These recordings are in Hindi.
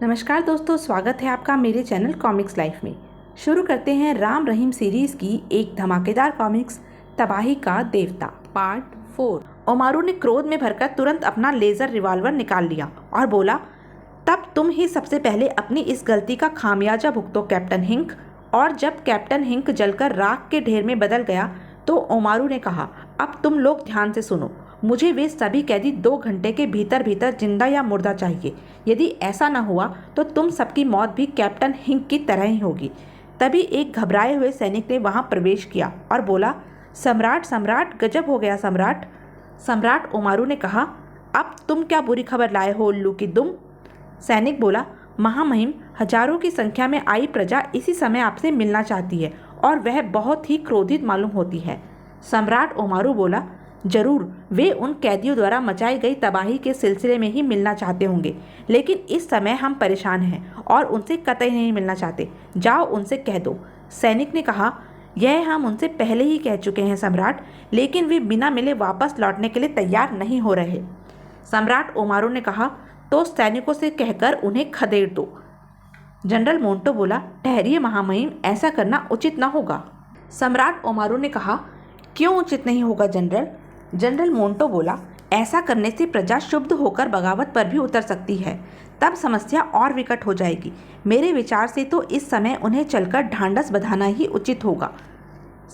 नमस्कार दोस्तों, स्वागत है आपका मेरे चैनल कॉमिक्स लाइफ में। शुरू करते हैं राम रहीम सीरीज की एक धमाकेदार कॉमिक्स तबाही का देवता पार्ट 4। ओमारू ने क्रोध में भरकर तुरंत अपना लेजर रिवॉल्वर निकाल लिया और बोला, तब तुम ही सबसे पहले अपनी इस गलती का खामियाजा भुगतो कैप्टन हिंक। और जब कैप्टन हिंक जलकर राख के ढेर में बदल गया तो ओमारू ने कहा, अब तुम लोग ध्यान से सुनो, मुझे वे सभी कैदी 2 घंटे के भीतर भीतर जिंदा या मुर्दा चाहिए। यदि ऐसा न हुआ तो तुम सबकी मौत भी कैप्टन हिंक की तरह ही होगी। तभी एक घबराए हुए सैनिक ने वहां प्रवेश किया और बोला, सम्राट सम्राट, गजब हो गया सम्राट। सम्राट ओमारू ने कहा, अब तुम क्या बुरी खबर लाए हो उल्लू की दुम। सैनिक बोला, महामहिम, हजारों की संख्या में आई प्रजा इसी समय आपसे मिलना चाहती है और वह बहुत ही क्रोधित मालूम होती है। सम्राट ओमारू बोला, जरूर वे उन कैदियों द्वारा मचाई गई तबाही के सिलसिले में ही मिलना चाहते होंगे, लेकिन इस समय हम परेशान हैं और उनसे कतई नहीं मिलना चाहते। जाओ उनसे कह दो। सैनिक ने कहा, यह हम उनसे पहले ही कह चुके हैं सम्राट, लेकिन वे बिना मिले वापस लौटने के लिए तैयार नहीं हो रहे। सम्राट ओमारू ने कहा, तो सैनिकों से कहकर उन्हें खदेड़ दो। जनरल मोंटो बोला, ठहरिए महामहिम, ऐसा करना उचित न होगा। सम्राट ओमारू ने कहा, क्यों उचित नहीं होगा जनरल। जनरल मोंटो बोला, ऐसा करने से प्रजा शुद्ध होकर बगावत पर भी उतर सकती है, तब समस्या और विकट हो जाएगी। मेरे विचार से तो इस समय उन्हें चलकर ढांढस बंधाना ही उचित होगा।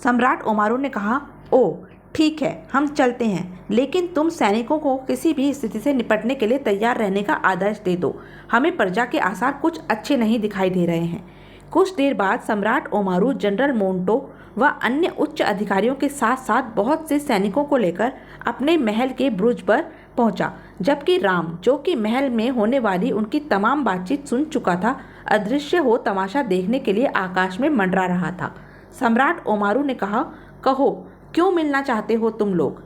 सम्राट ओमारू ने कहा, ओ ठीक है, हम चलते हैं, लेकिन तुम सैनिकों को किसी भी स्थिति से निपटने के लिए तैयार रहने का आदेश दे दो। हमें प्रजा के आसार कुछ अच्छे नहीं दिखाई दे रहे हैं। कुछ देर बाद सम्राट ओमारू जनरल मोंटो व अन्य उच्च अधिकारियों के साथ साथ बहुत से सैनिकों को लेकर अपने महल के बुर्ज पर पहुंचा, जबकि राम, जो कि महल में होने वाली उनकी तमाम बातचीत सुन चुका था, अदृश्य हो तमाशा देखने के लिए आकाश में मंडरा रहा था। सम्राट ओमारू ने कहा, कहो, क्यों मिलना चाहते हो तुम लोग।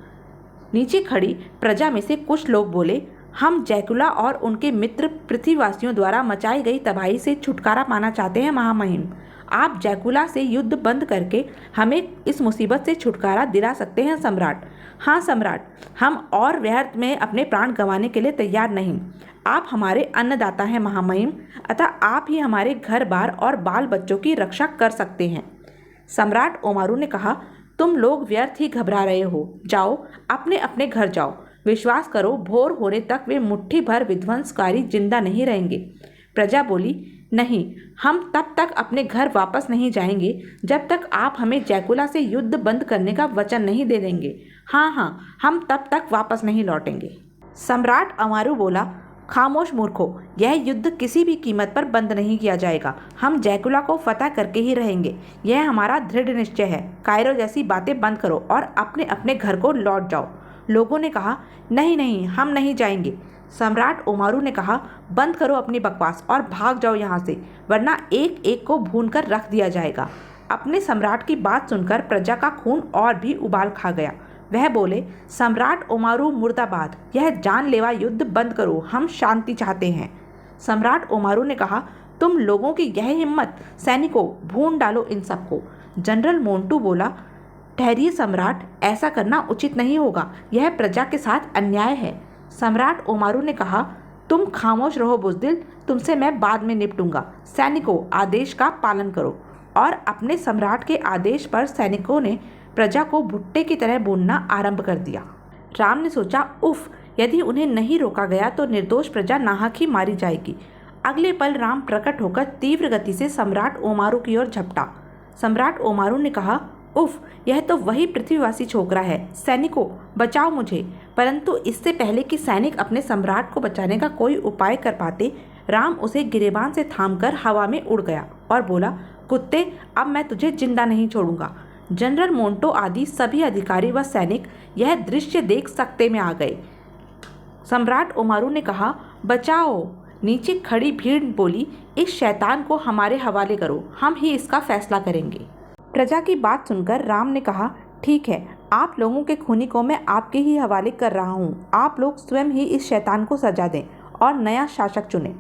नीचे खड़ी प्रजा में से कुछ लोग बोले, हम जैकुला और उनके मित्र पृथ्वीवासियों द्वारा मचाई गई तबाही से छुटकारा पाना चाहते हैं महामहिम। आप जैकुला से युद्ध बंद करके हमें इस मुसीबत से छुटकारा दिला सकते हैं सम्राट। हाँ सम्राट, हम और व्यर्थ में अपने प्राण गंवाने के लिए तैयार नहीं। आप हमारे अन्नदाता हैं महामहिम, अतः आप ही हमारे घर बार और बाल बच्चों की रक्षा कर सकते हैं। सम्राट ओमारू ने कहा, तुम लोग व्यर्थ ही घबरा रहे हो, जाओ अपने अपने घर जाओ। विश्वास करो, भोर होने तक वे मुट्ठी भर विध्वंसकारी जिंदा नहीं रहेंगे। प्रजा बोली, नहीं, हम तब तक अपने घर वापस नहीं जाएंगे जब तक आप हमें जैकुला से युद्ध बंद करने का वचन नहीं दे देंगे। हाँ, हम तब तक वापस नहीं लौटेंगे। सम्राट ओमारू बोला, खामोश मूर्खों, यह युद्ध किसी भी कीमत पर बंद नहीं किया जाएगा। हम जैकुला को फतह करके ही रहेंगे, यह हमारा दृढ़ निश्चय है। कायरो जैसी बातें बंद करो और अपने अपने घर को लौट जाओ। लोगों ने कहा, नहीं नहीं, हम नहीं जाएंगे। सम्राट ओमारू ने कहा, बंद करो अपनी बकवास और भाग जाओ यहाँ से, वरना एक एक को भून कर रख दिया जाएगा। अपने सम्राट की बात सुनकर प्रजा का खून और भी उबाल खा गया। वह बोले, सम्राट ओमारू मुर्दाबाद, यह जानलेवा युद्ध बंद करो, हम शांति चाहते हैं। सम्राट ओमारू ने कहा, तुम लोगों की यह हिम्मत, सैनिकों, भून डालो इन सबको। जनरल मोंटू बोला, ठहरिए सम्राट, ऐसा करना उचित नहीं होगा, यह प्रजा के साथ अन्याय है। सम्राट ओमारू ने कहा, तुम खामोश रहो बुज़दिल, तुमसे मैं बाद में निपटूंगा। सैनिकों, आदेश का पालन करो। और अपने सम्राट के आदेश पर सैनिकों ने प्रजा को भुट्टे की तरह भूनना आरंभ कर दिया। राम ने सोचा, उफ, यदि उन्हें नहीं रोका गया तो निर्दोष प्रजा नाहक ही मारी जाएगी। अगले पल राम प्रकट होकर तीव्र गति से सम्राट ओमारू की ओर झपटा। सम्राट ओमारू ने कहा, उफ, यह तो वही पृथ्वीवासी छोकरा है। सैनिकों, बचाओ मुझे। परंतु इससे पहले कि सैनिक अपने सम्राट को बचाने का कोई उपाय कर पाते, राम उसे गिरेबान से थामकर हवा में उड़ गया और बोला, कुत्ते, अब मैं तुझे जिंदा नहीं छोड़ूंगा। जनरल मोंटो आदि सभी अधिकारी व सैनिक यह दृश्य देख सकते में आ गए। सम्राट ओमारू ने कहा, बचाओ। नीचे खड़ी भीड़ बोली, इस शैतान को हमारे हवाले करो, हम ही इसका फैसला करेंगे। प्रजा की बात सुनकर राम ने कहा, ठीक है, आप लोगों के खूनी को मैं आपके ही हवाले कर रहा हूँ। आप लोग स्वयं ही इस शैतान को सजा दें और नया शासक चुनें।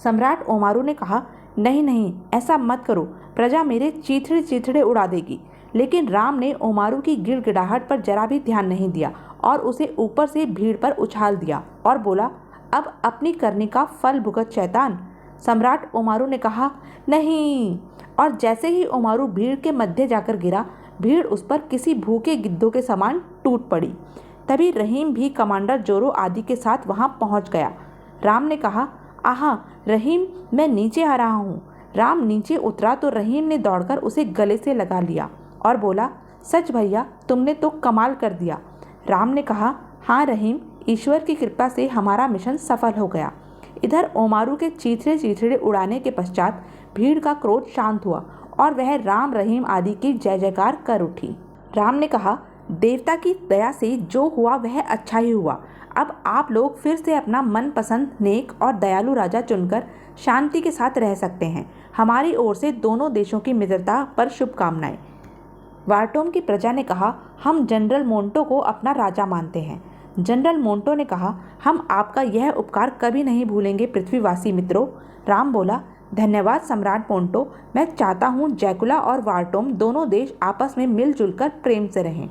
सम्राट ओमारू ने कहा, नहीं नहीं, ऐसा मत करो, प्रजा मेरे चीथड़े चीथड़े उड़ा देगी। लेकिन राम ने ओमारू की गिड़गिड़ाहट पर जरा भी ध्यान नहीं दिया और उसे ऊपर से भीड़ पर उछाल दिया और बोला, अब अपनी करनी का फल भुगत शैतान। सम्राट ओमारू ने कहा, नहीं। और जैसे ही ओमारू भीड़ के मध्य जाकर गिरा, भीड़ उस पर किसी भूखे गिद्धों के समान टूट पड़ी। तभी रहीम भी कमांडर जोरो आदि के साथ वहां पहुंच गया। राम ने कहा, आहा रहीम, मैं नीचे आ रहा हूँ। राम नीचे उतरा तो रहीम ने दौड़कर उसे गले से लगा लिया और बोला, सच भैया, तुमने तो कमाल कर दिया। राम ने कहा, हाँ रहीम, ईश्वर की कृपा से हमारा मिशन सफल हो गया। इधर ओमारू के चीथड़े चीथड़े उड़ाने के पश्चात भीड़ का क्रोध शांत हुआ और वह राम रहीम आदि की जय जयकार कर उठी। राम ने कहा, देवता की दया से जो हुआ वह अच्छा ही हुआ। अब आप लोग फिर से अपना मनपसंद नेक और दयालु राजा चुनकर शांति के साथ रह सकते हैं। हमारी ओर से दोनों देशों की मित्रता पर शुभकामनाएं। वार्टोम की प्रजा ने कहा, हम जनरल मोंटो को अपना राजा मानते हैं। जनरल मोंटो ने कहा, हम आपका यह उपकार कभी नहीं भूलेंगे पृथ्वीवासी मित्रों। राम बोला, धन्यवाद सम्राट मोंटो। मैं चाहता हूँ जैकुला और वार्टोम दोनों देश आपस में मिलजुल कर प्रेम से रहें।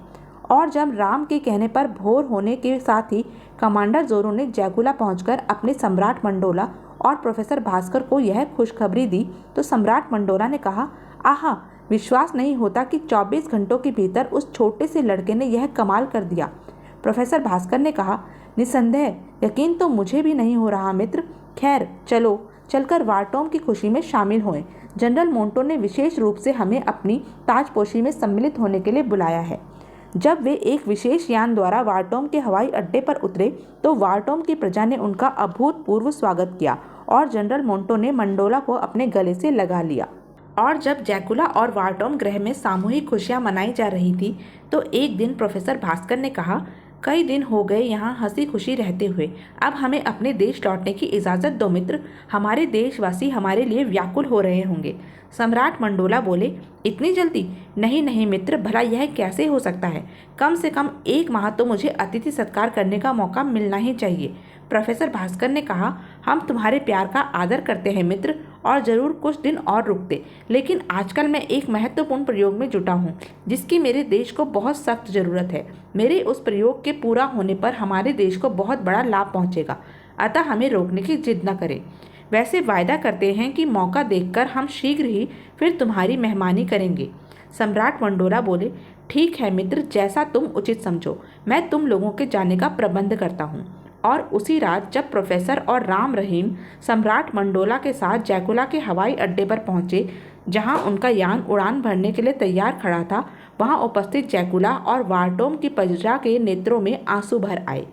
और जब राम के कहने पर भोर होने के साथ ही कमांडर जोरो ने जैकुला पहुंचकर अपने सम्राट मंडोला और प्रोफेसर भास्कर को यह खुशखबरी दी तो सम्राट मंडोला ने कहा, आहा, विश्वास नहीं होता कि 24 घंटों के भीतर उस छोटे से लड़के ने यह कमाल कर दिया। प्रोफेसर भास्कर ने कहा, निसंदेह यकीन तो मुझे भी नहीं हो रहा मित्र। खैर चलो, चलकर वार्टोम की खुशी में शामिल होएं। जनरल मोंटो ने विशेष रूप से हमें अपनी ताजपोशी में सम्मिलित होने के लिए बुलाया है। जब वे एक विशेष यान द्वारा वार्टोम के हवाई अड्डे पर उतरे तो वार्टोम की प्रजा ने उनका अभूतपूर्व स्वागत किया और जनरल मोंटो ने मंडोला को अपने गले से लगा लिया। और जब जैकुला और वार्टोम ग्रह में सामूहिक खुशियां मनाई जा रही थी तो एक दिन प्रोफेसर भास्कर ने कहा, कई दिन हो गए यहाँ हंसी खुशी रहते हुए, अब हमें अपने देश लौटने की इजाज़त दो मित्र। हमारे देशवासी हमारे लिए व्याकुल हो रहे होंगे। सम्राट मंडोला बोले, इतनी जल्दी? नहीं नहीं मित्र, भला यह कैसे हो सकता है? कम से कम 1 माह तो मुझे अतिथि सत्कार करने का मौका मिलना ही चाहिए। प्रोफेसर भास्कर ने कहा, हम तुम्हारे प्यार का आदर करते हैं मित्र और ज़रूर कुछ दिन और रुकते, लेकिन आजकल मैं एक महत्वपूर्ण प्रयोग में जुटा हूँ जिसकी मेरे देश को बहुत सख्त ज़रूरत है। मेरे उस प्रयोग के पूरा होने पर हमारे देश को बहुत बड़ा लाभ पहुँचेगा, अतः हमें रोकने की जिद न करें। वैसे वायदा करते हैं कि मौका देखकर हम शीघ्र ही फिर तुम्हारी मेहमानी करेंगे। सम्राट मंडोला बोले, ठीक है मित्र, जैसा तुम उचित समझो, मैं तुम लोगों के जाने का प्रबंध करता हूँ। और उसी रात जब प्रोफेसर और राम रहीम सम्राट मंडोला के साथ जैकुला के हवाई अड्डे पर पहुंचे, जहां उनका यान उड़ान भरने के लिए तैयार खड़ा था, वहां उपस्थित जैकुला और वार्टोम की प्रजा के नेत्रों में आंसू भर आए।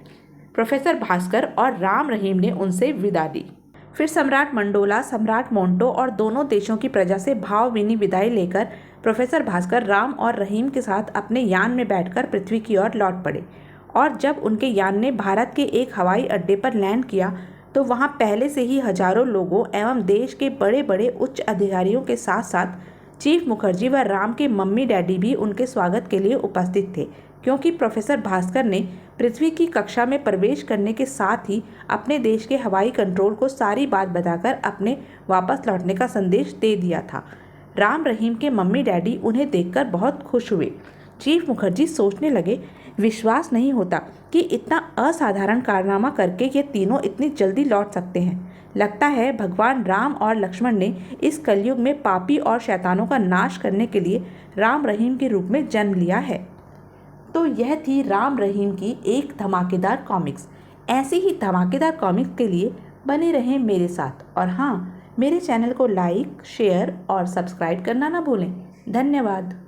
प्रोफेसर भास्कर और राम रहीम ने उनसे विदा ली। फिर सम्राट मंडोला, सम्राट मोंटो और दोनों देशों की प्रजा से भावभीनी विदाई लेकर प्रोफेसर भास्कर राम और रहीम के साथ अपने यान में बैठकर पृथ्वी की ओर लौट पड़े। और जब उनके यान ने भारत के एक हवाई अड्डे पर लैंड किया तो वहां पहले से ही हजारों लोगों एवं देश के बड़े बड़े उच्च अधिकारियों के साथ साथ चीफ मुखर्जी व राम के मम्मी डैडी भी उनके स्वागत के लिए उपस्थित थे, क्योंकि प्रोफेसर भास्कर ने पृथ्वी की कक्षा में प्रवेश करने के साथ ही अपने देश के हवाई कंट्रोल को सारी बात बताकर अपने वापस लौटने का संदेश दे दिया था। राम रहीम के मम्मी डैडी उन्हें देखकर बहुत खुश हुए। चीफ मुखर्जी सोचने लगे, विश्वास नहीं होता कि इतना असाधारण कारनामा करके ये तीनों इतनी जल्दी लौट सकते हैं। लगता है भगवान राम और लक्ष्मण ने इस कलयुग में पापी और शैतानों का नाश करने के लिए राम रहीम के रूप में जन्म लिया है। तो यह थी राम रहीम की एक धमाकेदार कॉमिक्स। ऐसी ही धमाकेदार कॉमिक्स के लिए बने रहें मेरे साथ, और हाँ, मेरे चैनल को लाइक, शेयर और सब्सक्राइब करना ना भूलें। धन्यवाद।